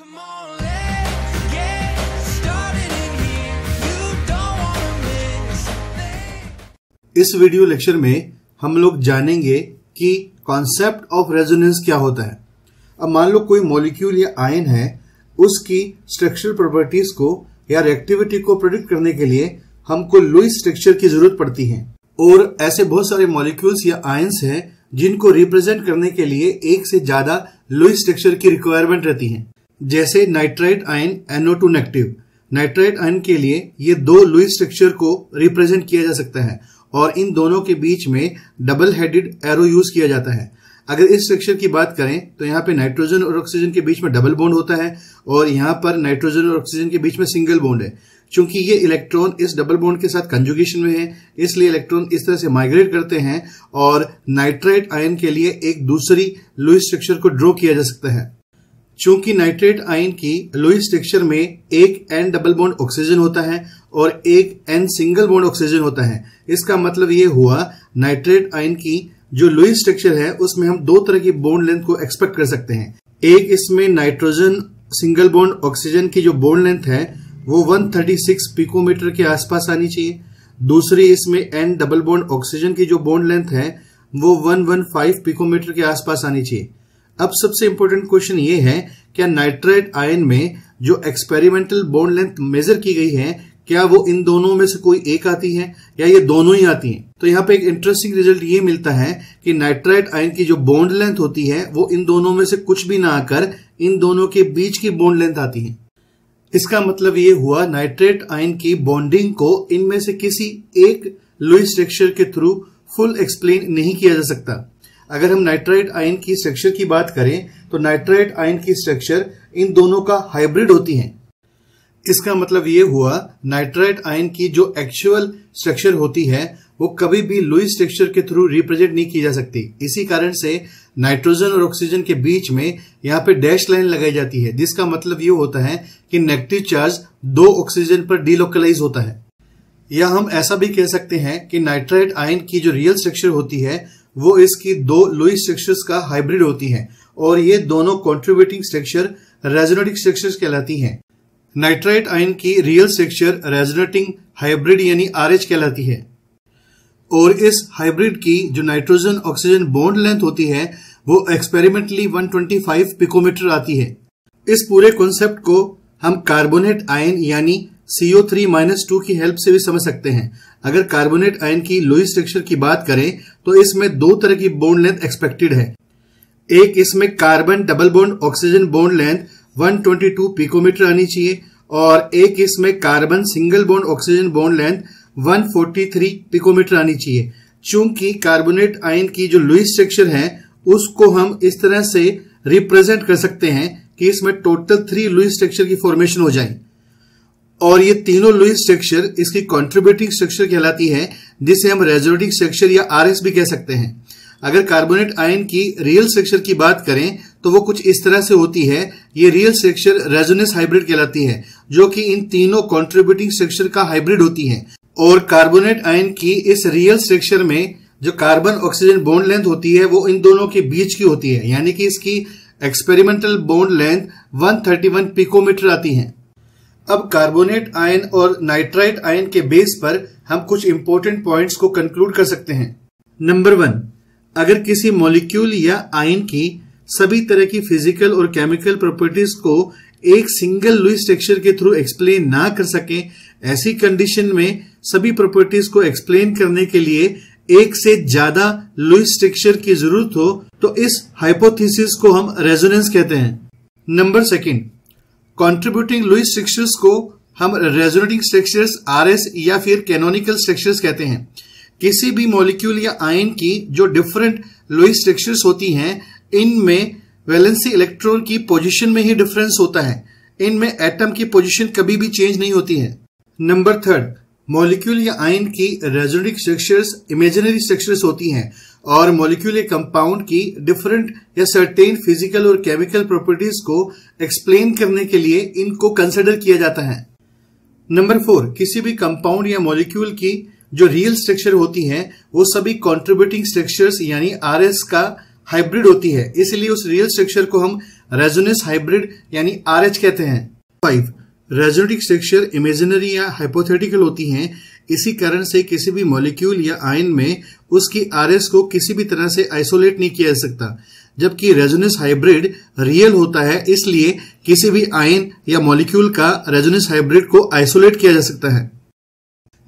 Come on, let's get started in here. You don't wanna miss a thing. इस video lecture में हम लोग जानेंगे कि कॉन्सेप्ट ऑफ रेजोनेंस क्या होता है। अब मान लो कोई मॉलिक्यूल या आयन है, उसकी स्ट्रक्चरल प्रॉपर्टीज को या रिएक्टिविटी को प्रेडिक्ट करने के लिए हमको लुईस स्ट्रक्चर की जरूरत पड़ती है। और ऐसे बहुत सारे मॉलिक्यूल्स या आयन्स हैं जिनको रिप्रेजेंट करने के लिए एक से ज्यादा लुईस स्ट्रक्चर की रिक्वायरमेंट रहती है। जैसे nitrite ion NO2 negative, nitrite ion के लिए ये दो लुईस स्ट्रक्चर को रिप्रेजेंट किया जा सकता है और इन दोनों के बीच में डबल हेडेड एरो यूज किया जाता है। अगर इस स्ट्रक्चर की बात करें तो यहाँ पे नाइट्रोजन और ऑक्सीजन के बीच में डबल बॉन्ड होता है और यहाँ पर नाइट्रोजन और ऑक्सीजन के बीच में सिंगल बॉन्ड है। चूंकि ये इलेक्ट्रॉन इस डबल बॉन्ड के साथ कंजुगेशन में है, इसलिए इलेक्ट्रॉन इस तरह से माइग्रेट करते हैं और नाइट्राइट आयन के लिए एक दूसरी लुईस स्ट्रक्चर को ड्रॉ किया जा सकता है। चूंकि नाइट्रेट आयन की लुईस स्ट्रक्चर में एक N डबल बॉन्ड ऑक्सीजन होता है और एक N सिंगल बॉन्ड ऑक्सीजन होता है, इसका मतलब ये हुआ नाइट्रेट आयन की जो लुईस स्ट्रक्चर है उसमें हम दो तरह की बॉन्ड लेंथ को एक्सपेक्ट कर सकते हैं। एक, इसमें नाइट्रोजन सिंगल बॉन्ड ऑक्सीजन की जो बॉन्ड लेंथ है वो 136 पिकोमीटर के आसपास आनी चाहिए। दूसरी, इसमें N डबल बॉन्ड ऑक्सीजन की जो बॉन्ड लेंथ है वो 115 पिकोमीटर के आसपास आनी चाहिए। अब सबसे इंपॉर्टेंट क्वेश्चन ये है, क्या नाइट्राइट आयन में जो एक्सपेरिमेंटल बॉन्ड लेंथ मेजर की गई है, क्या वो इन दोनों में से कोई एक आती है या ये दोनों ही आती हैं? तो यहाँ पे एक इंटरेस्टिंग रिजल्ट ये मिलता है कि नाइट्राइट आयन की जो बॉन्ड लेंथ होती है वो इन दोनों में से कुछ भी ना आकर इन दोनों के बीच की बॉन्ड लेंथ आती है। इसका मतलब ये हुआ नाइट्रेट आयन की बॉन्डिंग को इनमें से किसी एक लुईस स्ट्रक्चर के थ्रू फुल एक्सप्लेन नहीं किया जा सकता। अगर हम नाइट्राइट आयन की स्ट्रक्चर की बात करें तो नाइट्राइट आयन की स्ट्रक्चर इन दोनों का हाइब्रिड होती है। इसका मतलब ये हुआ नाइट्राइट आयन की जो एक्चुअल स्ट्रक्चर होती है वो कभी भी लुईस स्ट्रक्चर के थ्रू रिप्रेजेंट नहीं की जा सकती। इसी कारण से नाइट्रोजन और ऑक्सीजन के बीच में यहाँ पे डैश लाइन लगाई जाती है, जिसका मतलब ये होता है कि नेगेटिव चार्ज दो ऑक्सीजन पर डीलोकलाइज होता है। या हम ऐसा भी कह सकते हैं कि नाइट्राइट आयन की जो रियल स्ट्रक्चर होती है वो इसकी दो लुईस स्ट्रक्चर्स का हाइब्रिड होती है और ये दोनों कंट्रीब्यूटिंग स्ट्रक्चर रेजोनेटिंग स्ट्रक्चर्स कहलाती हैं। नाइट्राइट आयन की रियल स्ट्रक्चर रेजोनेटिंग हाइब्रिड यानी RH कहलाती है और इस हाइब्रिड की जो नाइट्रोजन ऑक्सीजन बॉन्ड लेंथ होती है वो एक्सपेरिमेंटली 125 पिकोमीटर आती है। इस पूरे कॉन्सेप्ट को हम कार्बोनेट आयन यानी CO3-2 की हेल्प से भी समझ सकते हैं। अगर कार्बोनेट आयन की लुईस स्ट्रक्चर की बात करें तो इसमें दो तरह की बॉन्ड लेंथ एक्सपेक्टेड है। एक, इसमें carbon double bond oxygen bond length 122 picometre आनी चाहिए और एक इसमें carbon single bond oxygen bond length 143 picometre आनी चाहिए। चूंकि कार्बोनेट आयन की जो लुईस स्ट्रक्चर है उसको हम इस तरह से रिप्रेजेंट कर सकते हैं कि इसमें टोटल 3 लुईस स्ट्रक्चर की फॉर्मेशन हो जाए और ये तीनों लुईस स्ट्रक्चर इसकी कंट्रीब्यूटिंग स्ट्रक्चर कहलाती है, जिसे हम रेजोनेटिंग स्ट्रक्चर या RS भी कह सकते हैं। अगर कार्बोनेट आयन की रियल स्ट्रक्चर की बात करें तो वो कुछ इस तरह से होती है। ये रियल स्ट्रक्चर रेजोनेंस हाइब्रिड कहलाती है, जो कि इन तीनों कंट्रीब्यूटिंग स्ट्रक्चर का हाइब्रिड होती है। और कार्बोनेट आयन की इस रियल स्ट्रक्चर में जो कार्बन ऑक्सीजन बॉन्ड लेंथ होती है वो इन दोनों के बीच की होती है, यानी कि इसकी एक्सपेरिमेंटल बॉन्ड लेंथ 131 पिकोमीटर आती है। अब कार्बोनेट आयन और नाइट्राइट आयन के बेस पर हम कुछ इंपॉर्टेंट पॉइंट्स को कंक्लूड कर सकते हैं। नंबर 1, अगर किसी मॉलिक्यूल या आयन की सभी तरह की फिजिकल और केमिकल प्रॉपर्टीज को एक सिंगल लुईस स्ट्रक्चर के थ्रू एक्सप्लेन ना कर सके, ऐसी कंडीशन में सभी प्रॉपर्टीज को एक्सप्लेन करने के लिए एक से ज्यादा लुईस स्ट्रक्चर की जरूरत हो तो इस हाइपोथेसिस को हम रेजोनेंस कहते हैं। नंबर 2, कंट्रीब्यूटिंग लुईस स्ट्रक्चर्स को हम रेजोनेटिंग स्ट्रक्चर्स RS या फिर कैनोनिकल स्ट्रक्चर्स कहते हैं। किसी भी मॉलिक्यूल या आयन की जो डिफरेंट लुईस स्ट्रक्चर्स होती हैं, इनमें वैलेंसी इलेक्ट्रॉन की पोजीशन में ही डिफरेंस होता है, इनमें एटम की पोजीशन कभी भी चेंज नहीं होती है। नंबर 3, मॉलिक्यूल या आयन की रेजोनेटिंग स्ट्रक्चर्स इमेजिनरी स्ट्रक्चर्स होती हैं और मॉलिक्यूल या कंपाउंड की डिफरेंट या सर्टेन फिजिकल और केमिकल प्रॉपर्टीज को एक्सप्लेन करने के लिए इनको कंसिडर किया जाता है। नंबर 4, किसी भी कंपाउंड या मॉलिक्यूल की जो रियल स्ट्रक्चर होती है वो सभी कंट्रीब्यूटिंग स्ट्रक्चर्स यानी RS का हाइब्रिड होती है, इसलिए उस रियल स्ट्रक्चर को हम रेजोनेंस हाइब्रिड यानी RH कहते हैं। 5. रेजोनेटिक स्ट्रक्चर इमेजिनरी या हाइपोथेटिकल होती हैं। इसी कारण से किसी भी मॉलिक्यूल या आयन में उसकी RS को किसी भी तरह से आइसोलेट नहीं किया जा सकता, जबकि रेजोनेंस हाइब्रिड रियल होता है, इसलिए किसी भी आयन या मॉलिक्यूल का रेजोनेंस हाइब्रिड को आइसोलेट किया जा सकता है।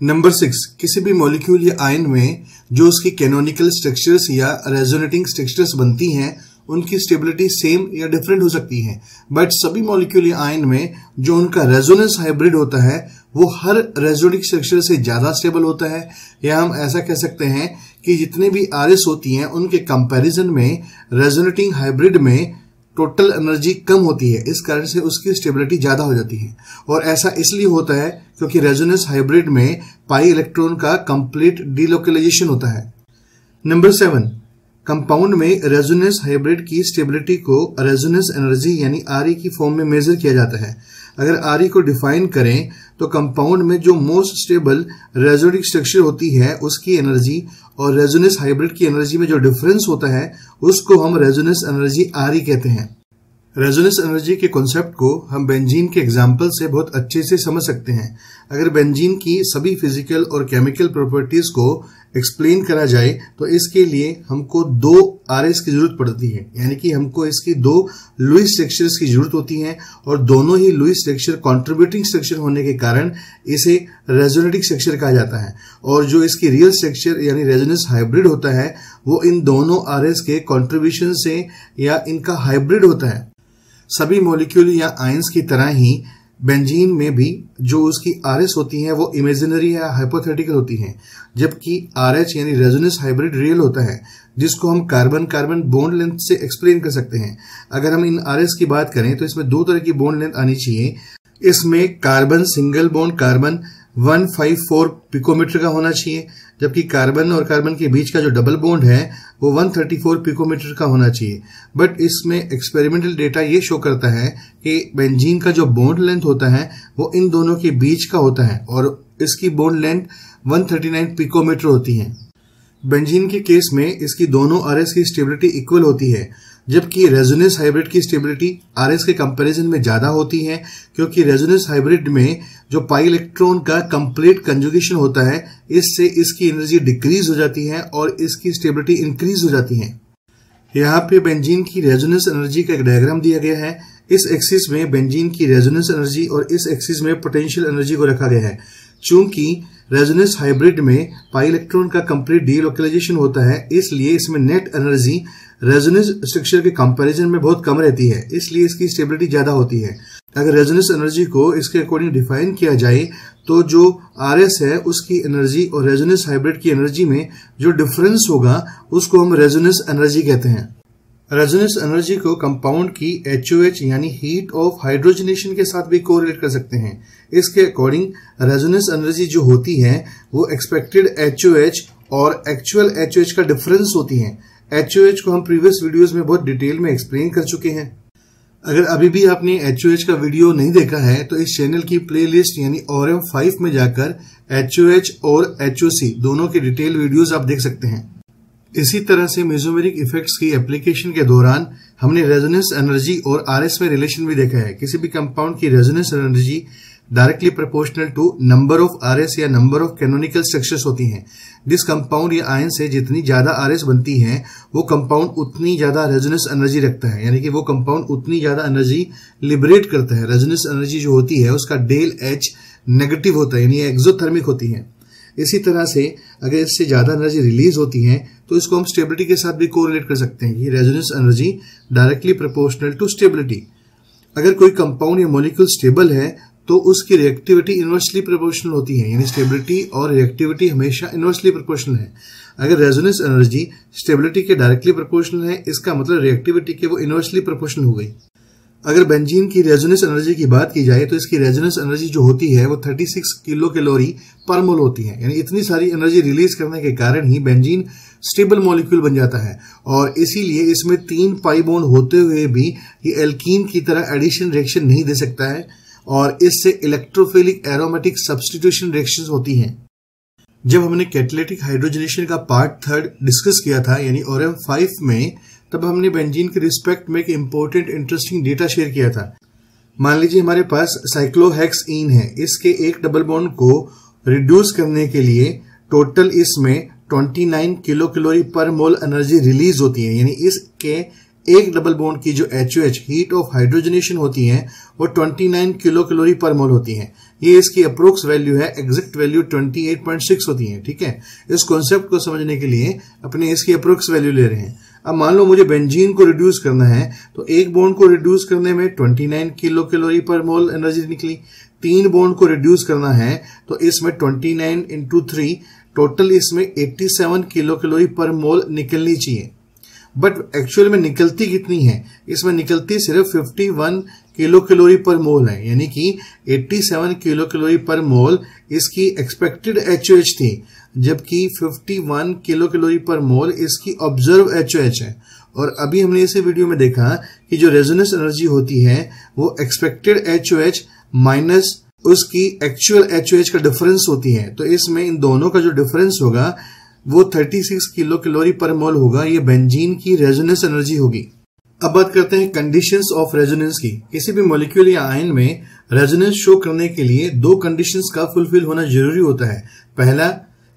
नंबर 6. किसी भी मॉलिक्यूल या आयन में जो उसकी कैनोनिकल स्ट्रक्चर्स या रेजोनेटिंग स्ट्रक्चर्स बनती हैं उनकी स्टेबिलिटी सेम या डिफरेंट हो सकती है, बट सभी मॉलिक्यूल या आयन में जो उनका रेजोनेंस हाइब्रिड होता है वो हर रेजोनेटिक स्ट्रक्चर से ज्यादा स्टेबल होता है, या हम ऐसा कह सकते हैं कि जितने भी RS होती हैं उनके कंपैरिजन में रेजोनेटिंग हाइब्रिड में टोटल एनर्जी कम होती है, इस कारण से उसकी स्टेबिलिटी ज्यादा हो जाती है। और ऐसा इसलिए होता है क्योंकि रेजोनेंस हाइब्रिड में पाई इलेक्ट्रॉन का कंप्लीट डीलोकलाइजेशन होता है। नंबर 7. कंपाउंड में रेजोनेंस हाइब्रिड की स्टेबिलिटी को रेजोनेंस एनर्जी यानी RE की फॉर्म में मेजर किया जाता है। अगर RE को डिफाइन करें तो कंपाउंड में जो मोस्ट स्टेबल रेजोनेटिक स्ट्रक्चर होती है उसकी एनर्जी और रेजोनेंस हाइब्रिड की एनर्जी में जो डिफरेंस होता है उसको हम रेजोनेंस एनर्जी RE कहते हैं। रेजोनेंस एनर्जी के कॉन्सेप्ट को हम बेंजीन के एग्जाम्पल से बहुत अच्छे से समझ सकते हैं। अगर बेंजीन की सभी फिजिकल और केमिकल प्रॉपर्टीज को एक्सप्लेन करा जाए तो इसके लिए हमको 2 RS की जरूरत पड़ती है, यानी कि हमको इसकी 2 लुईस स्ट्रक्चर्स की जरूरत होती है, और दोनों ही लुईस स्ट्रक्चर कंट्रीब्यूटिंग स्ट्रक्चर होने के कारण इसे रेजोनेटिक स्ट्रक्चर कहा जाता है। और जो इसकी रियल स्ट्रक्चर यानी रेजोनेंस हाइब्रिड होता है वो इन दोनों RS के कंट्रीब्यूशन से या इनका हाइब्रिड होता है। सभी मॉलिक्यूल या आयंस की तरह ही बेंजीन में भी जो उसकी RS होती हैं वो इमेजिनरी या हाइपोथेटिकल होती हैं, जबकि RH यानी रेजोनेंस हाइब्रिड रियल होता है, जिसको हम कार्बन कार्बन बॉन्ड लेंथ से एक्सप्लेन कर सकते हैं। अगर हम इन RS की बात करें तो इसमें 2 तरह की बॉन्ड लेंथ आनी चाहिए। इसमें carbon single bond carbon 154 picometre का होना चाहिए, जबकि कार्बन और कार्बन के बीच का जो डबल बॉन्ड है वो 134 पिकोमीटर का होना चाहिए। बट इसमें एक्सपेरिमेंटल डेटा ये शो करता है कि बेंजीन का जो बॉन्ड लेंथ होता है वो इन दोनों के बीच का होता है और इसकी बॉन्ड लेंथ 139 पिकोमीटर होती है। बेंजीन के केस में इसकी दोनों RS की स्टेबिलिटी इक्वल होती है, जबकि रेजोनेंस हाइब्रिड की स्टेबिलिटी RS के कंपैरिजन में ज्यादा होती है, क्योंकि रेजोनेंस हाइब्रिड में जो पाई इलेक्ट्रॉन का कंप्लीट कंजुगेशन होता है इससे इसकी एनर्जी डिक्रीज हो जाती है और इसकी स्टेबिलिटी इंक्रीज हो जाती है। यहाँ पे बेंजीन की रेजोनेंस एनर्जी का एक डायग्राम दिया गया है। इस एक्सिस में बेंजीन की रेजोनेंस एनर्जी और इस एक्सिस में पोटेंशियल एनर्जी को रखा गया है। चूंकि रेजोनेंस हाइब्रिड में पाई इलेक्ट्रॉन का कंप्लीट डीलोकलाइजेशन होता है, इसलिए इसमें नेट एनर्जी रेजोनेंस स्ट्रक्चर के कंपैरिजन में बहुत कम रहती है, इसलिए इसकी स्टेबिलिटी ज्यादा होती है। अगर रेजोनेंस एनर्जी को इसके अकॉर्डिंग डिफाइन किया जाए तो जो RS है उसकी एनर्जी और रेजोनेंस हाइब्रिड की एनर्जी में जो डिफरेंस होगा उसको हम रेजोनेंस एनर्जी कहते हैं। रेजोनेंस एनर्जी को कंपाउंड की HOH यानी हीट ऑफ हाइड्रोजनेशन के साथ भी कोरिलेट कर सकते हैं। इसके अकॉर्डिंग रेजोनेंस एनर्जी जो होती है वो एक्सपेक्टेड HOH और एक्चुअल HOH का डिफरेंस होती है। HOH को हम प्रीवियस वीडियोस में बहुत डिटेल में एक्सप्लेन कर चुके हैं। अगर अभी भी आपने HOH का वीडियो नहीं देखा है तो इस चैनल की प्लेलिस्ट यानी ORM 5 में जाकर HOH और HOC दोनों के डिटेल वीडियोस आप देख सकते हैं। इसी तरह से मेसोमेरिक इफेक्ट्स की एप्लीकेशन के दौरान हमने रेजोनेंस एनर्जी और RS में रिलेशन भी देखा है। किसी भी कंपाउंड की resonance energy directly proportional to number of RS या नंबर ऑफ कैनोनिकल स्ट्रक्चर्स होती हैं। जिस कंपाउंड या आयन से जितनी ज्यादा RS बनती है वो कंपाउंड उतनी ज्यादा रेजोनेंस एनर्जी रखता है, यानी कि वो कंपाउंड उतनी ज्यादा एनर्जी लिबरेट करता है। रेजोनेंस एनर्जी जो होती है उसका डेल H नेगेटिव होता है, यानी एक्सोथर्मिक होती है। इसी तरह से अगर इससे ज्यादा एनर्जी रिलीज होती है तो इसको हम स्टेबिलिटी के साथ भी कोरिलेट कर सकते हैं कि resonance energy directly proportional to stability. अगर कोई कंपाउंड या मॉलिक्यूल स्टेबल है तो उसकी रिएक्टिविटी इनवर्सली प्रोपोर्शनल होती है, यानी स्टेबिलिटी और रिएक्टिविटी हमेशा इनवर्सली प्रोपोर्शनल है। अगर रेजोनेंस एनर्जी स्टेबिलिटी के डायरेक्टली प्रोपोर्शनल है इसका मतलब रिएक्टिविटी के वो इनवर्सली प्रोपोर्शनल हो गई। अगर बेंजीन की रेजोनेंस एनर्जी की बात की जाए तो इसकी रेजोनेंस एनर्जी जो होती है वो 36 किलो कैलोरी पर मोल होती है, यानी इतनी सारी एनर्जी रिलीज करने के कारण ही बेंजीन स्टेबल मॉलिक्यूल बन जाता है। और इसीलिए इसमें 3 पाई बॉन्ड होते हुए भी ये एल्कीन की तरह एडिशन रिएक्शन नहीं दे सकता है और इससे इलेक्ट्रोफिलिक एरोमेटिक सब्स्टिट्यूशन रिएक्शंस होती हैं। जब हमने कैटालिटिक हाइड्रोजनेशन का पार्ट 3 डिस्कस किया था यानी ORM 5 में, तब हमने बेंजीन के रिस्पेक्ट में एक इंपॉर्टेंट इंटरेस्टिंग डेटा शेयर किया था। मान लीजिए हमारे पास साइक्लोहेक्सीन है, इसके एक डबल बॉन्ड को रिड्यूस करने के लिए टोटल इसमें 29 किलो कैलोरी पर मोल एनर्जी रिलीज होती है, यानी इसके एक डबल बॉन्ड की जो HOH हीट ऑफ हाइड्रोजनेशन होती है वो 29 किलो कैलोरी पर मोल होती है। ये इसकी अप्रोक्स वैल्यू है, एग्जैक्ट वैल्यू 28.6 होती है। ठीक है, इस कॉन्सेप्ट को समझने के लिए अपने इसकी अप्रोक्स वैल्यू ले रहे हैं। अब मान लो मुझे बेंजीन को रिड्यूस करना है, तो एक बॉन्ड को रिड्यूस करने में 29 किलो कैलोरी पर मोल एनर्जी निकली। 3 बॉन्ड को रिड्यूस करना है तो इसमें 29 इंटू 3 टोटल इसमें 87 किलो कैलोरी पर मोल निकलनी चाहिए। बट एक्चुअल में निकलती कितनी है? इसमें निकलती सिर्फ 51 किलो कैलोरी पर मोल है, यानी कि 87 किलो कैलोरी पर मोल इसकी एक्सपेक्टेड HOH थी, जबकि 51 किलो कैलोरी पर मोल इसकी ऑब्जर्व HOH है। और अभी हमने इसे वीडियो में देखा कि जो रेजोनेंस एनर्जी होती है वो एक्सपेक्टेड HOH माइनस उसकी एक्चुअल HOH का डिफरेंस होती है। तो इसमें इन दोनों का जो डिफरेंस होगा वो 36 किलो कैलोरी पर मोल होगा। ये बेंजीन की रेजोनेंस एनर्जी होगी। अब बात करते हैं कंडीशंस ऑफ रेजोनेंस की। किसी भी मॉलिक्यूल या आयन में रेजोनेंस शो करने के लिए 2 कंडीशंस का फुलफिल होना जरूरी होता है। पहला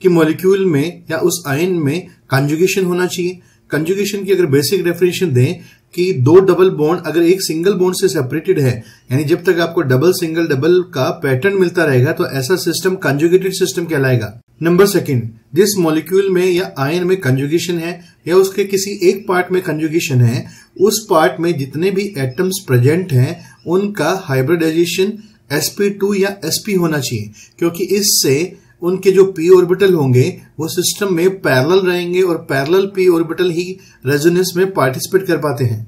कि मॉलिक्यूल में या उस आयन में कंजुगेशन होना चाहिए। कंजुगेशन की अगर बेसिक डेफिनेशन दें कि 2 डबल बॉन्ड अगर एक सिंगल बॉन्ड से सेपरेटेड है, यानी जब तक आपको डबल सिंगल डबल का पैटर्न मिलता रहेगा तो ऐसा सिस्टम कंजुगेटेड सिस्टम कहलाएगा। नंबर 2, जिस मॉलिक्यूल में या आयन में कंजुगेशन है या उसके किसी एक पार्ट में कंजुगेशन है, उस पार्ट में जितने भी एटम्स प्रेजेंट हैं उनका हाइब्रिडाइजेशन sp2 या sp होना चाहिए, क्योंकि इससे उनके जो p ऑर्बिटल होंगे वो सिस्टम में पैरेलल रहेंगे और पैरेलल p ऑर्बिटल ही रेजोनेंस में पार्टिसिपेट कर पाते हैं।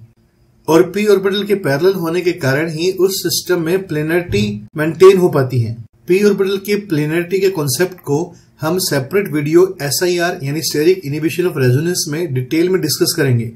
और p ऑर्बिटल के पैरेलल होने के कारण ही उस सिस्टम में प्लेनरिटी मेंटेन हो पाती है। p ऑर्बिटल की प्लेनरिटी के कॉन्सेप्ट को हम सेपरेट वीडियो SIR यानी स्टेरिक इनहिबिशन ऑफ रेजोनेंस में डिटेल में डिस्कस करेंगे।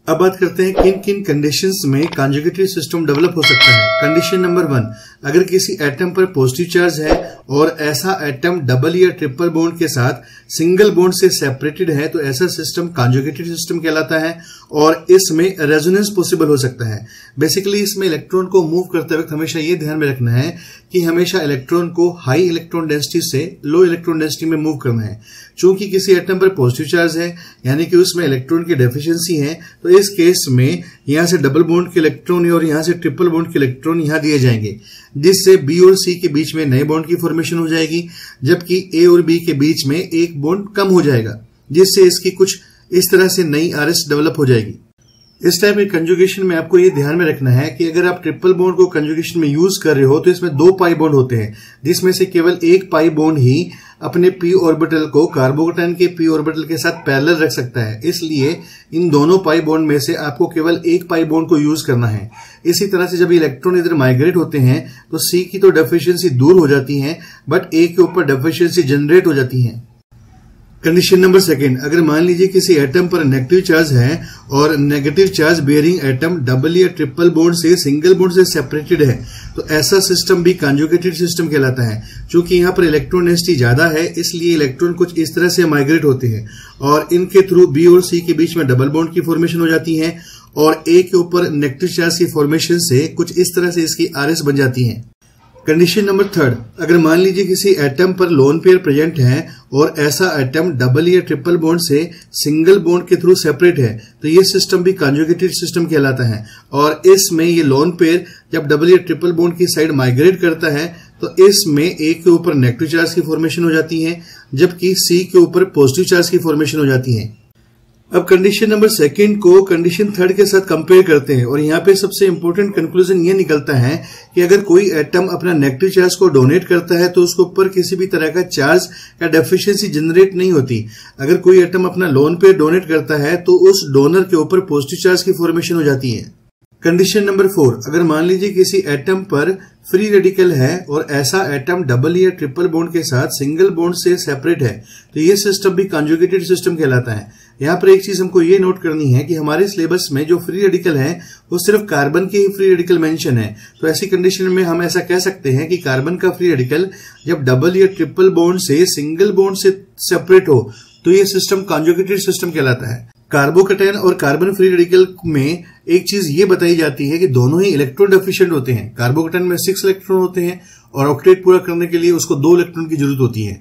अब बात करते हैं किन किन कंडीशंस में कंजुगेटेड सिस्टम डेवलप हो सकता है। कंडीशन नंबर 1, अगर किसी एटम पर पॉजिटिव चार्ज है और ऐसा एटम डबल या ट्रिपल बॉन्ड के साथ सिंगल बॉन्ड से सेपरेटेड है तो ऐसा सिस्टम कंजुगेटेड सिस्टम कहलाता है और इसमें रेजोनेंस पॉसिबल हो सकता है। बेसिकली इसमें इलेक्ट्रॉन को मूव करते वक्त हमेशा ये ध्यान में रखना है कि हमेशा इलेक्ट्रॉन को हाई इलेक्ट्रॉन डेंसिटी से लो इलेक्ट्रॉन डेंसिटी में मूव करना है। चूंकि किसी एटम पर पॉजिटिव चार्ज है यानी कि उसमें इलेक्ट्रॉन की डेफिशिएंसी है, तो इस केस में यहां से डबल बॉन्ड के इलेक्ट्रॉन और यहां से ट्रिपल बॉन्ड के इलेक्ट्रॉन यहां दिए जाएंगे, जिससे बी और सी के बीच में नए बॉन्ड की फॉर्मेशन हो जाएगी, जबकि ए और बी के बीच में एक बॉन्ड कम हो जाएगा, जिससे इसकी कुछ इस तरह से नई RS डेवलप हो जाएगी। इस टाइप के कंजुगेशन में आपको ये ध्यान में रखना है कि अगर आप ट्रिपल बॉन्ड को कंजुगेशन में यूज कर रहे हो तो इसमें 2 पाई बॉन्ड होते हैं, जिसमें से केवल एक पाई बॉन्ड ही अपने p ऑर्बिटल को कार्बोकेटाइन के p ऑर्बिटल के साथ पैरेलल रख सकता है। इसलिए इन दोनों पाई बॉन्ड में से आपको केवल एक पाई बॉन्ड को यूज करना है। इसी तरह से जब इलेक्ट्रॉन इधर माइग्रेट होते हैं तो C की तो डेफिशिएंसी दूर हो जाती है, बट A के ऊपर डेफिशिएंसी जनरेट हो जाती है। कंडीशन नंबर 2, अगर मान लीजिए किसी एटम पर नेगेटिव चार्ज है और negative charge bearing atom double या ट्रिपल बॉन्ड से सिंगल बॉन्ड से सेपरेटेड है तो ऐसा सिस्टम भी कंजुगेटेड सिस्टम कहलाता है। क्योंकि यहाँ पर इलेक्ट्रॉन डेंसिटी ज्यादा है, इसलिए इलेक्ट्रॉन कुछ इस तरह से माइग्रेट होते हैं और इनके थ्रू बी और सी के बीच में डबल बॉन्ड की फॉर्मेशन हो जाती है और ए के ऊपर नेगेटिव चार्ज की फॉर्मेशन से कुछ इस तरह से इसकी RS बन जाती है। कंडीशन नंबर 3, अगर मान लीजिए किसी एटम पर लोन पेयर प्रेजेंट है और ऐसा एटम डबल या ट्रिपल बॉन्ड से सिंगल बॉन्ड के थ्रू सेपरेट है तो ये सिस्टम भी कंजुगेटेड सिस्टम कहलाता है। और इसमें ये लोन पेयर जब डबल या ट्रिपल बॉन्ड की साइड माइग्रेट करता है तो इसमें ए के ऊपर नेगेटिव चार्ज की फॉर्मेशन हो जाती है, जबकि सी के ऊपर पॉजिटिव चार्ज की फॉर्मेशन हो जाती है। अब कंडीशन नंबर 2 को कंडीशन 3 के साथ कंपेयर करते हैं और यहाँ पे सबसे इंपॉर्टेंट कंक्लूजन ये निकलता है कि अगर कोई एटम अपना नेगेटिव चार्ज को डोनेट करता है तो उसके ऊपर किसी भी तरह का चार्ज या डेफिशिएंसी जनरेट नहीं होती। अगर कोई एटम अपना लोन पेयर डोनेट करता है तो उस डोनर के ऊपर पॉजिटिव चार्ज की फॉर्मेशन हो जाती है। कंडीशन नंबर 4, अगर मान लीजिए किसी एटम पर फ्री रेडिकल है और ऐसा एटम डबल या ट्रिपल बॉन्ड के साथ सिंगल बॉन्ड से सेपरेट है तो ये सिस्टम भी कंजुगेटेड सिस्टम कहलाता है। यहाँ पर एक चीज हमको ये नोट करनी है कि हमारे सिलेबस में जो फ्री रेडिकल है वो सिर्फ कार्बन के ही फ्री रेडिकल मेंशन है। तो ऐसी कंडीशन में हम ऐसा कह सकते हैं कि कार्बन का फ्री रेडिकल जब डबल या ट्रिपल बॉन्ड से सिंगल बॉन्ड से सेपरेट हो तो ये सिस्टम कंजुगेटेड सिस्टम कहलाता है। कार्बोकैटायन और कार्बन फ्री रेडिकल में एक चीज ये बताई जाती है कि दोनों ही इलेक्ट्रॉन डेफिशिएंट होते हैं। कार्बोकैटायन में 6 इलेक्ट्रॉन होते हैं और ऑक्टेट पूरा करने के लिए उसको 2 इलेक्ट्रॉन की जरूरत होती है,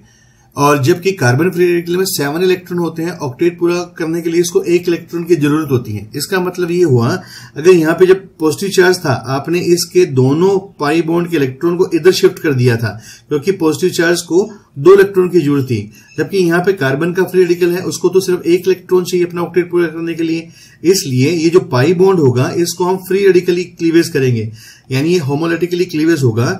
और जबकि कार्बन फ्री रेडिकल में 7 इलेक्ट्रॉन होते हैं, ऑक्टेट पूरा करने के लिए इसको 1 इलेक्ट्रॉन की जरूरत होती है। इसका मतलब ये हुआ, अगर यहाँ पे जब पॉजिटिव चार्ज था आपने इसके दोनों पाई बॉन्ड के इलेक्ट्रॉन को इधर शिफ्ट कर दिया था क्योंकि पॉजिटिव चार्ज को 2 इलेक्ट्रॉन की जरूरत थी, जबकि यहाँ पे कार्बन का फ्री रेडिकल है उसको तो सिर्फ 1 इलेक्ट्रॉन चाहिए अपना ऑक्टेट पूरा करने के लिए। इसलिए ये जो पाई बॉन्ड होगा इसको हम फ्री रेडिकली क्लीवेज करेंगे, यानी ये होमोलिटिकली क्लीवेज होगा।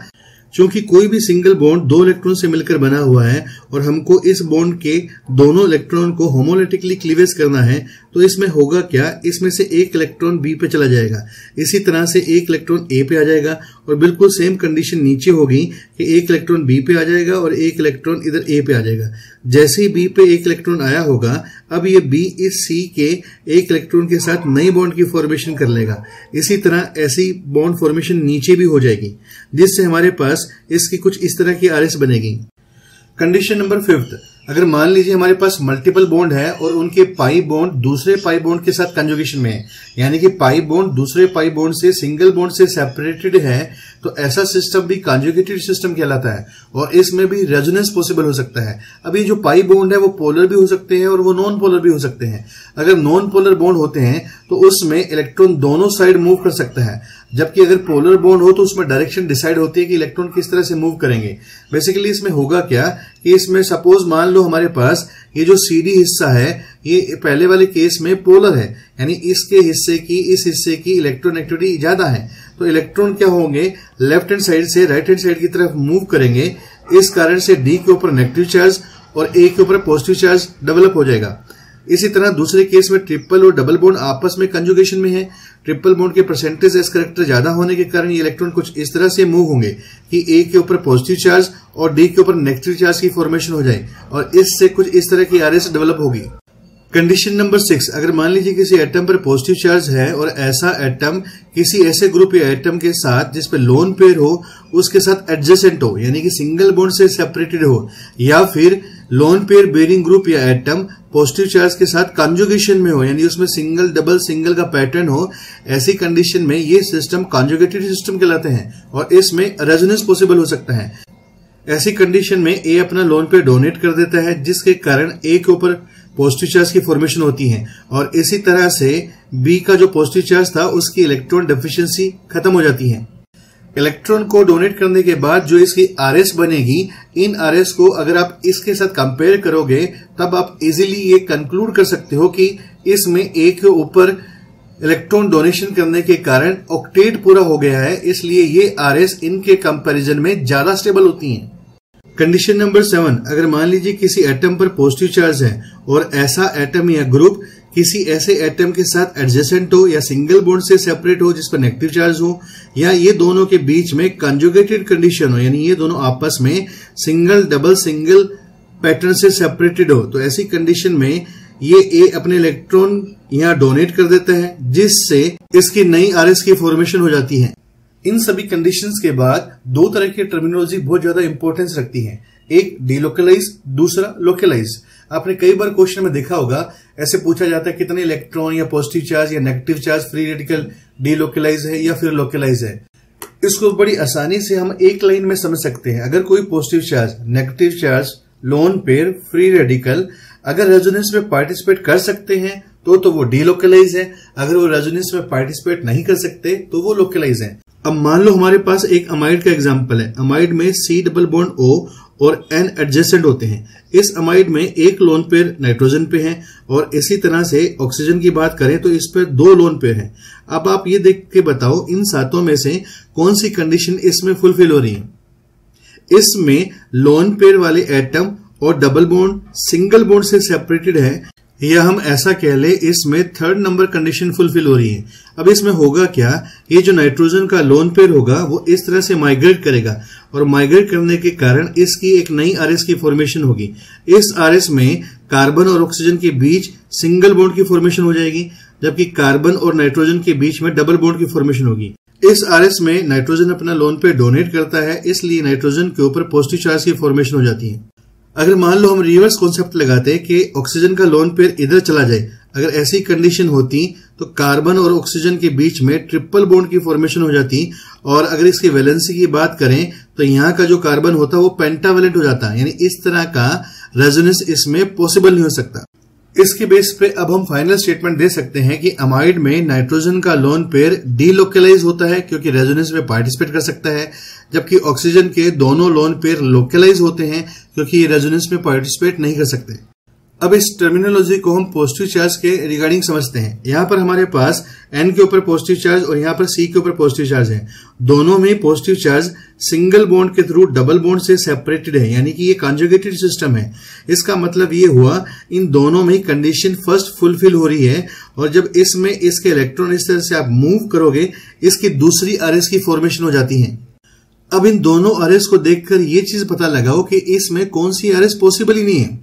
क्योंकि कोई भी सिंगल बॉन्ड 2 इलेक्ट्रॉन से मिलकर बना हुआ है और हमको इस बॉन्ड के दोनों इलेक्ट्रॉन को होमोलिटिकली क्लीवेज करना है, तो इसमें होगा क्या, इसमें से 1 इलेक्ट्रॉन बी पे चला जाएगा, इसी तरह से 1 इलेक्ट्रॉन ए पे आ जाएगा, और बिल्कुल सेम कंडीशन नीचे होगी कि 1 इलेक्ट्रॉन बी पे आ जाएगा और 1 इलेक्ट्रॉन इधर ए पे आ जाएगा। जैसे ही बी पे 1 इलेक्ट्रॉन आया होगा, अब ये बी इस सी के 1 इलेक्ट्रॉन के साथ नई बॉन्ड की फॉर्मेशन कर लेगा। इसी तरह ऐसी बॉन्ड फॉर्मेशन नीचे भी हो जाएगी, जिससे हमारे पास इसकी कुछ इस तरह की आरएस बनेगी। कंडीशन नंबर 5, अगर मान लीजिए हमारे पास मल्टीपल बॉन्ड है और उनके पाई बॉन्ड दूसरे पाई बॉन्ड के साथ कंजुगेशन में है, यानी कि पाई बॉन्ड दूसरे पाई बॉन्ड से सिंगल बॉन्ड से सेपरेटेड है, तो ऐसा सिस्टम भी कंजुगेटेड सिस्टम कहलाता है और इसमें भी रेजोनेंस पॉसिबल हो सकता है। अब ये जो पाई बॉन्ड है वो पोलर भी हो सकते हैं और वो नॉन पोलर भी हो सकते हैं। अगर नॉन पोलर बॉन्ड होते हैं तो उसमें इलेक्ट्रॉन दोनों साइड मूव कर सकता है, जबकि अगर पोलर बॉन्ड हो तो उसमें डायरेक्शन डिसाइड होती है कि इलेक्ट्रॉन किस तरह से मूव करेंगे। बेसिकली इसमें होगा क्या कि इसमें सपोज मान लो हमारे पास ये जो सीडी हिस्सा है ये पहले वाले केस में पोलर है, यानी इसके हिस्से की इस हिस्से की इलेक्ट्रॉन एक्टिविटी ज्यादा है, तो इलेक्ट्रॉन क्या होंगे, लेफ्ट हैंड साइड से राइट हैंड साइड की तरफ मूव करेंगे। इस कारण से डी के ऊपर नेगेटिव चार्ज और ए के ऊपर पॉजिटिव चार्ज डेवलप हो जाएगा। इसी तरह दूसरे केस में ट्रिपल और डबल बॉन्ड आपस में कंजुगेशन में है। ट्रिपल बॉन्ड के परसेंटेज एस करेक्टर ज्यादा होने के कारण ये इलेक्ट्रॉन कुछ इस तरह से मूव होंगे कि ए के ऊपर पॉजिटिव चार्ज और डी के ऊपर नेगेटिव चार्ज की फॉर्मेशन हो जाए और इससे कुछ इस तरह की आरएस डेवलप होगी। कंडीशन नंबर 6, अगर मान लीजिए किसी एटम पर पॉजिटिव चार्ज है और ऐसा एटम किसी ऐसे ग्रुप या एटम के साथ जिस पे लोन पेयर हो उसके साथ एडजेसेंट हो, यानी कि सिंगल बॉन्ड से सेपरेटेड हो, या फिर लोन पेयर बेरिंग ग्रुप या एटम पॉजिटिव चार्ज के साथ कंजुगेशन में हो, यानी उसमें सिंगल डबल सिंगल का पैटर्न हो, ऐसी कंडीशन में ये सिस्टम कंजुगेटेड सिस्टम कहलाते हैं और इसमें रेजोनेंस पॉसिबल हो सकता है। ऐसी कंडीशन में ए अपना लोन पेयर डोनेट कर देता है, जिसके कारण ए के ऊपर पॉजिटिव चार्ज की फॉर्मेशन होती है और इसी तरह से बी का जो पॉजिटिव चार्ज था उसकी इलेक्ट्रॉन डेफिशिएंसी खत्म हो जाती है। इलेक्ट्रॉन को डोनेट करने के बाद जो इसकी आरएस बनेगी, इन आरएस को अगर आप इसके साथ कंपेयर करोगे तब आप इजीली ये कंक्लूड कर सकते हो कि इसमें ए के ऊपर इलेक्ट्रॉन डोनेशन करने के कारण ऑक्टेट पूरा हो गया है, इसलिए ये आरएस इनके कंपैरिजन में ज्यादा स्टेबल होती हैं। कंडीशन नंबर 7, अगर मान लीजिए किसी एटम पर पॉजिटिव चार्ज है और ऐसा एटम या ग्रुप किसी ऐसे एटम के साथ एडजेसेंट हो या सिंगल बॉन्ड से सेपरेट हो जिस पर नेगेटिव चार्ज हो, या ये दोनों के बीच में कंजुगेटेड कंडीशन हो, यानी ये दोनों आपस में सिंगल डबल सिंगल पैटर्न से सेपरेटेड हो, तो ऐसी कंडीशन में ये ए अपने इलेक्ट्रॉन यहाँ डोनेट कर देता है, जिससे इसकी नई आरएस की फॉर्मेशन हो जाती है। इन सभी कंडीशंस के बाद 2 तरह की टर्मिनोलॉजी बहुत ज्यादा इंपॉर्टेंस रखती है, एक डीलोकलाइज, दूसरा लोकलाइज। आपने कई बार क्वेश्चन में देखा होगा, ऐसे पूछा जाता है कितने इलेक्ट्रॉन या पॉजिटिव चार्ज या negative charge free radical delocalise है या फिर लोकलाइज है। इसको बड़ी आसानी से हम एक लाइन में समझ सकते हैं। अगर कोई positive charge, negative charge, lone pair, free radical अगर रेजोनेंस में पार्टिसिपेट कर सकते हैं तो वो डीलोकलाइज है, अगर वो रेजोनेंस में पार्टिसिपेट नहीं कर सकते तो वो लोकलाइज है। अब मान लो हमारे पास एक अमाइड का एग्जांपल है। अमाइड में C डबल बॉन्ड O और N एडजेसेंट होते हैं। इस अमाइड में एक लोन पेयर नाइट्रोजन पे है और इसी तरह से ऑक्सीजन की बात करें तो इस पर 2 लोन पेयर हैं। अब आप ये देख के बताओ इन सातों में से कौन सी कंडीशन इसमें फुलफिल हो रही है। इसमें लोन पेयर वाले एटम और डबल बॉन्ड सिंगल बॉन्ड से सेपरेटेड है, या हम ऐसा कह ले इसमें 3rd नंबर कंडीशन फुलफिल हो रही है। अब इसमें होगा क्या, ये जो नाइट्रोजन का लोन पेयर होगा वो इस तरह से माइग्रेट करेगा और माइग्रेट करने के कारण इसकी एक नई आरएस की फॉर्मेशन होगी। इस आरएस में कार्बन और ऑक्सीजन के बीच सिंगल बॉन्ड की फॉर्मेशन हो जाएगी, जबकि कार्बन और नाइट्रोजन के बीच में डबल बॉन्ड की फॉर्मेशन होगी। इस आरएस में नाइट्रोजन अपना लोन पेयर डोनेट करता है, इसलिए नाइट्रोजन के ऊपर पॉजिटिव चार्ज की फॉर्मेशन हो जाती है। अगर मान लो हम रिवर्स कॉन्सेप्ट लगाते कि ऑक्सीजन का लोन पेयर इधर चला जाए, अगर ऐसी कंडीशन होती तो कार्बन और ऑक्सीजन के बीच में ट्रिपल बॉन्ड की फॉर्मेशन हो जाती, और अगर इसकी वैलेंसी की बात करें तो यहाँ का जो कार्बन होता वो पेंटावेलेंट हो जाता, यानी इस तरह का रेजोनेंस इसमें पॉसिबल नहीं हो सकता। इसके बेस पे अब हम फाइनल स्टेटमेंट दे सकते हैं कि अमाइड में नाइट्रोजन का लोन पेयर डीलोकलाइज होता है क्योंकि रेजोनेंस में पार्टिसिपेट कर सकता है, जबकि ऑक्सीजन के दोनों लोन पेयर लोकलाइज होते हैं क्योंकि ये रेजोनेंस में पार्टिसिपेट नहीं कर सकते। अब इस टर्मिनोलॉजी को हम पॉजिटिव चार्ज के रिगार्डिंग समझते हैं। यहाँ पर हमारे पास N के ऊपर पॉजिटिव चार्ज और यहाँ पर C के ऊपर पॉजिटिव चार्ज है। दोनों में पॉजिटिव चार्ज सिंगल बॉन्ड के थ्रू डबल बॉन्ड से सेपरेटेड है, यानी कि ये कॉन्जुगेटेड सिस्टम है। इसका मतलब ये हुआ इन दोनों में कंडीशन फर्स्ट फुलफिल हो रही है, और जब इसमें इसके इलेक्ट्रॉन इस तरह से आप मूव करोगे इसकी दूसरी आरएस की फॉर्मेशन हो जाती है। अब इन दोनों आरएस को देखकर ये चीज पता लगाओ कि इसमें कौन सी आरएस पॉसिबल ही नहीं है।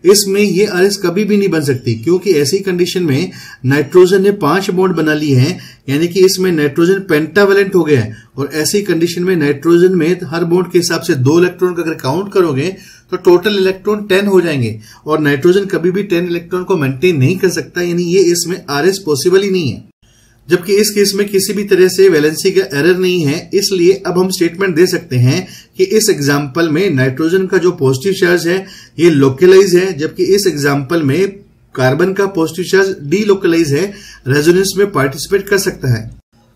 इसमें ये आरएस कभी भी नहीं बन सकती क्योंकि ऐसी कंडीशन में नाइट्रोजन ने 5 बॉन्ड बना लिए हैं, यानी कि इसमें नाइट्रोजन पेंटावेलेंट हो गया है, और ऐसी कंडीशन में नाइट्रोजन में हर बॉन्ड के हिसाब से 2 इलेक्ट्रॉन का अगर काउंट करोगे तो टोटल इलेक्ट्रॉन 10 हो जाएंगे, और नाइट्रोजन कभी भी 10 इलेक्ट्रॉन को मेंटेन नहीं कर सकता, यानी ये इसमें आरएस पॉसिबल ही नहीं है। जबकि इस केस में किसी भी तरह से वैलेंसी का एरर नहीं है, इसलिए अब हम स्टेटमेंट दे सकते हैं कि इस एग्जांपल में नाइट्रोजन का जो पॉजिटिव चार्ज है ये लोकलाइज है, जबकि इस एग्जांपल में कार्बन का पॉजिटिव चार्ज डीलोकलाइज है, रेजोनेंस में पार्टिसिपेट कर सकता है।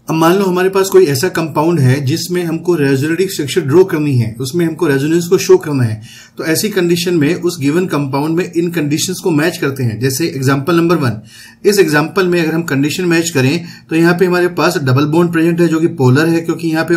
अब मान लो हमारे पास कोई ऐसा कंपाउंड है जिसमें हमको रेजोनेटिक स्ट्रक्चर ड्रॉ करनी है, उसमें हमको रेजोनेंस को शो करना है, तो ऐसी कंडीशन में उस गिवन कंपाउंड में इन कंडीशंस को मैच करते हैं। जैसे एग्जांपल नंबर 1, इस एग्जांपल में अगर हम कंडीशन मैच करें तो यहाँ पे हमारे पास डबल बॉन्ड प्रेजेंट है जो कि पोलर है क्योंकि यहाँ पे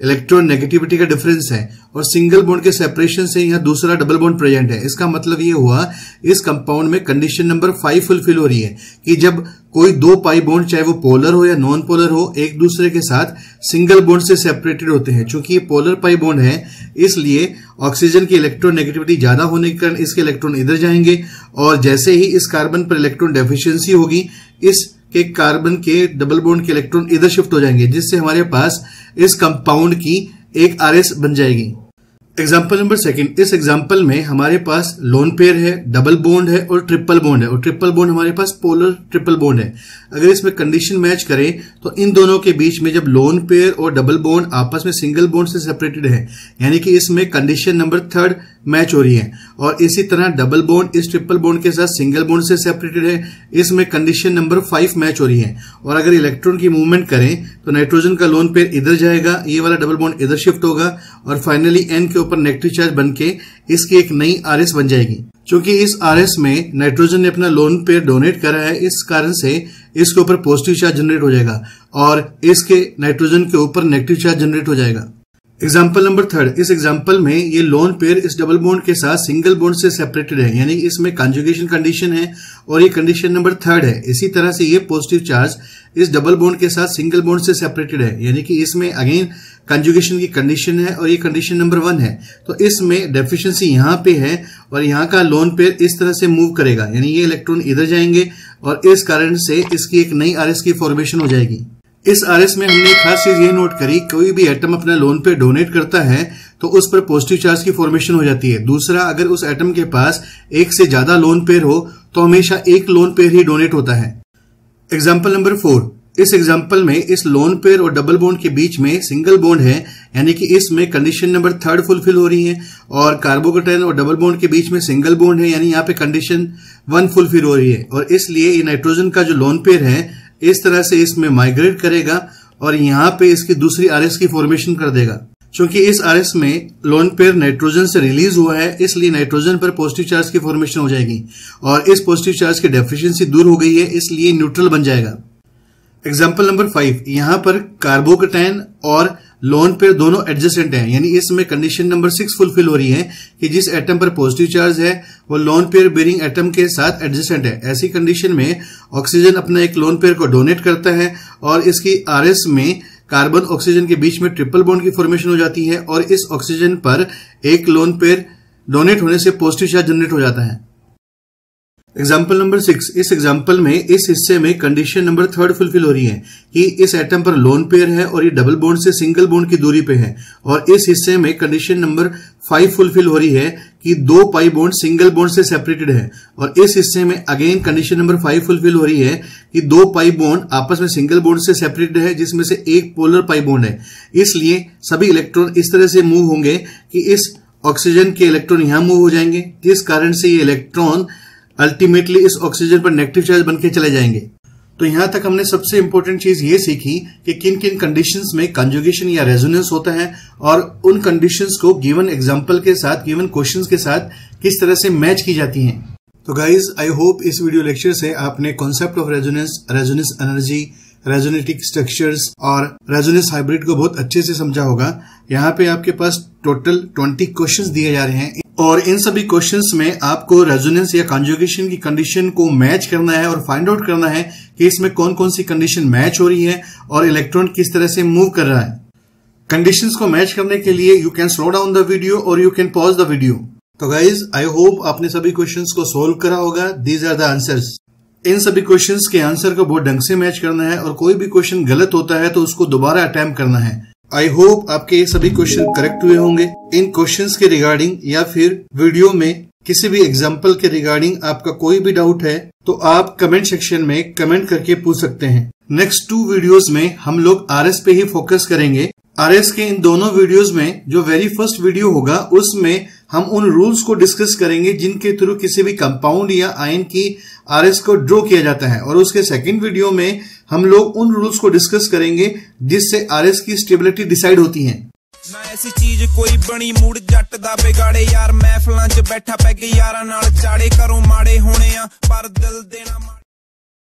इलेक्ट्रॉन नेगेटिविटी का डिफरेंस है, और सिंगल बॉन्ड के सेपरेशन से यहाँ दूसरा डबल बॉन्ड प्रेजेंट है। इसका मतलब ये हुआ इस कंपाउंड में कंडीशन नंबर 5 फुलफिल हो रही है कि जब कोई 2 पाई बॉन्ड चाहे वो पोलर हो या नॉन पोलर हो एक दूसरे के साथ सिंगल बॉन्ड से सेपरेटेड होते हैं। चूंकि ये पोलर पाई बॉन्ड है इसलिए ऑक्सीजन की इलेक्ट्रॉन नेगेटिविटी ज्यादा होने के कारण इसके इलेक्ट्रॉन इधर जाएंगे, और जैसे ही इस कार्बन पर इलेक्ट्रॉन डेफिशिएंसी होगी इस के कार्बन के डबल बॉन्ड के इलेक्ट्रॉन इधर शिफ्ट हो जाएंगे, जिससे हमारे पास इस कंपाउंड की एक आरएस बन जाएगी। एग्जाम्पल नंबर 2, इस एग्जाम्पल में हमारे पास लोन पेयर है, डबल बॉन्ड है और ट्रिपल बॉन्ड है, और ट्रिपल बॉन्ड हमारे पास पोलर ट्रिपल बॉन्ड है। अगर इसमें कंडीशन मैच करें तो इन दोनों के बीच में जब लोन पेयर और डबल बॉन्ड आपस में सिंगल बॉन्ड से सेपरेटेड है, यानी कि इसमें कंडीशन नंबर 3 मैच हो रही है, और इसी तरह डबल बॉन्ड इस ट्रिपल बॉन्ड के साथ सिंगल बॉन्ड से सेपरेटेड है, इसमें कंडीशन नंबर 5 मैच हो रही है। और अगर इलेक्ट्रॉन की मूवमेंट करें तो नाइट्रोजन का लोन पेयर इधर जाएगा, ये वाला डबल बॉन्ड इधर शिफ्ट होगा, और फाइनली N के ऊपर नेगेटिव चार्ज बनके इसकी एक नई आरएस बन जाएगी। क्योंकि इस आरएस में नाइट्रोजन ने अपना लोन पेयर डोनेट करा है, इस कारण से इसके ऊपर पॉजिटिव चार्ज जनरेट हो जाएगा और इसके नाइट्रोजन के ऊपर नेगेटिव चार्ज जनरेट हो जाएगा। एग्जाम्पल नंबर 3, इस एग्जाम्पल में ये लोन पेयर इस डबल बॉन्ड के साथ सिंगल बॉन्ड से सेपरेटेड है, यानी इसमें कॉन्जुगेशन कंडीशन है और ये कंडीशन नंबर 3 है। इसी तरह से ये पॉजिटिव चार्ज इस डबल बॉन्ड के साथ सिंगल बॉन्ड से सेपरेटेड है, यानी कि इसमें अगेन कंजुगेशन की कंडीशन है और ये कंडीशन नंबर 1 है। तो इसमें डेफिशिएंसी यहाँ पे है और यहाँ का लोन पेयर इस तरह से मूव करेगा, यानी ये इलेक्ट्रॉन इधर जाएंगे और इस कारण से इसकी एक नई आरएस की फॉर्मेशन हो जाएगी। इस आरएस में हमने एक खास चीज ये नोट करी, कोई भी एटम अपना लोन पेयर डोनेट करता है तो उस पर पॉजिटिव चार्ज की फॉर्मेशन हो जाती है। दूसरा, अगर उस एटम के पास एक से ज्यादा लोन पेयर हो तो हमेशा एक लोन पेयर ही डोनेट होता है। एग्जाम्पल नंबर 4, इस एग्जाम्पल में इस लोन पेयर और डबल बॉन्ड के बीच में सिंगल बॉन्ड है, यानी कि इसमें कंडीशन नंबर 3 फुलफिल हो रही है, और कार्बोकेटायन और डबल बॉन्ड के बीच में सिंगल बॉन्ड है, यानी यहाँ पे कंडीशन 1 फुलफिल हो रही है, और इसलिए ये नाइट्रोजन का जो लोन पेयर है इस तरह से इसमें माइग्रेट करेगा और यहाँ पे इसकी दूसरी आरएस की फॉर्मेशन कर देगा। क्योंकि इस आरएस में लोन पेयर नाइट्रोजन से रिलीज हुआ है, इसलिए नाइट्रोजन पर पॉजिटिव चार्ज की फॉर्मेशन हो जाएगी और इस पॉजिटिव चार्ज की डेफिशिएंसी दूर हो गई है, इसलिए न्यूट्रल बन जाएगा। एग्जाम्पल नंबर 5, यहाँ पर कार्बोकेटायन और लोन पेयर दोनों एडजेसेंट हैं, यानी इसमें कंडीशन नंबर 6 फुलफिल हो रही है कि जिस एटम पर पॉजिटिव चार्ज है वो लोन पेयर बेरिंग एटम के साथ एडजेसेंट है। ऐसी कंडीशन में ऑक्सीजन अपना एक लोन पेयर को डोनेट करता है और इसकी आरएस में कार्बन ऑक्सीजन के बीच में ट्रिपल बॉन्ड की फॉर्मेशन हो जाती है और इस ऑक्सीजन पर एक लोन पेयर डोनेट होने से पॉजिटिव चार्ज जनरेट हो जाता है। एग्जाम्पल नंबर 6, इस एग्जाम्पल में इस हिस्से में कंडीशन नंबर 3 फुलफिल हो रही है कि इस एटम पर लोन पेयर है और ये डबल बॉन्ड से सिंगल बॉन्ड की दूरी पे है। और इस हिस्से में कंडीशन नंबर 5 फुलफिल हो रही है कि 2 पाई बॉन्ड सिंगल बॉन्ड से सेपरेटेड है। और इस हिस्से में अगेन कंडीशन नंबर 5 फुलफिल हो रही है कि 2 पाई बॉन्ड आपस में सिंगल बॉन्ड से सेपरेटेड है, जिसमें से एक पोलर पाई बॉन्ड है। इसलिए सभी इलेक्ट्रॉन इस तरह से मूव होंगे कि इस ऑक्सीजन के इलेक्ट्रॉन यहां मूव हो जाएंगे, जिस कारण से ये इलेक्ट्रॉन अल्टीमेटली इस ऑक्सीजन पर नेगेटिव चार्ज बनके चले जाएंगे। तो यहां तक हमने सबसे इंपॉर्टेंट चीज ये सीखी कि किन किन कंडीशंस में कंजुगेशन या रेजोनेंस होता है और उन कंडीशंस को गिवन एग्जांपल के साथ, गिवन क्वेश्चंस के साथ किस तरह से मैच की जाती हैं। तो गाइज, आई होप इस वीडियो लेक्चर से आपने concept of resonance, resonance energy, resonating structures और रेजोनेंस हाइब्रिड को बहुत अच्छे से समझा होगा। यहाँ पे आपके पास टोटल 20 क्वेश्चंस दिए जा रहे हैं और इन सभी क्वेश्चंस में आपको रेजोनेंस या कंजुगेशन की कंडीशन को मैच करना है और फाइंड आउट करना है कि इसमें कौन कौन सी कंडीशन मैच हो रही है और इलेक्ट्रॉन किस तरह से मूव कर रहा है। कंडीशंस को मैच करने के लिए you can slow down the video और you can pause the video. तो गाइज, आई होप आपने सभी क्वेश्चंस को सोल्व करा होगा। These are the answers. इन सभी क्वेश्चंस के आंसर को बहुत ढंग से मैच करना है और कोई भी क्वेश्चन गलत होता है तो उसको दोबारा अटेम्प्ट करना है। आई होप आपके ये सभी क्वेश्चन करेक्ट हुए होंगे। इन क्वेश्चंस के रिगार्डिंग या फिर वीडियो में किसी भी एग्जाम्पल के रिगार्डिंग आपका कोई भी डाउट है तो आप कमेंट सेक्शन में कमेंट करके पूछ सकते हैं। नेक्स्ट 2 वीडियोस में हम लोग आरएस पे ही फोकस करेंगे। आरएस के इन दोनों वीडियोस में जो वेरी फर्स्ट वीडियो होगा उसमें हम उन रूल्स को डिस्कस करेंगे जिनके थ्रू किसी भी कंपाउंड या आयन की आरएस को ड्रॉ किया जाता है। और उसके सेकंड वीडियो में हम लोग उन रूल्स को डिस्कस करेंगे जिससे आरएस की स्टेबिलिटी डिसाइड होती है। ना ऐसी चीज कोई बनी मूड जट दा बिगाड़े यार, महफिलां च बैठा पैग यारां नाल चाड़े, करो माड़े होने आ पर दिल देना।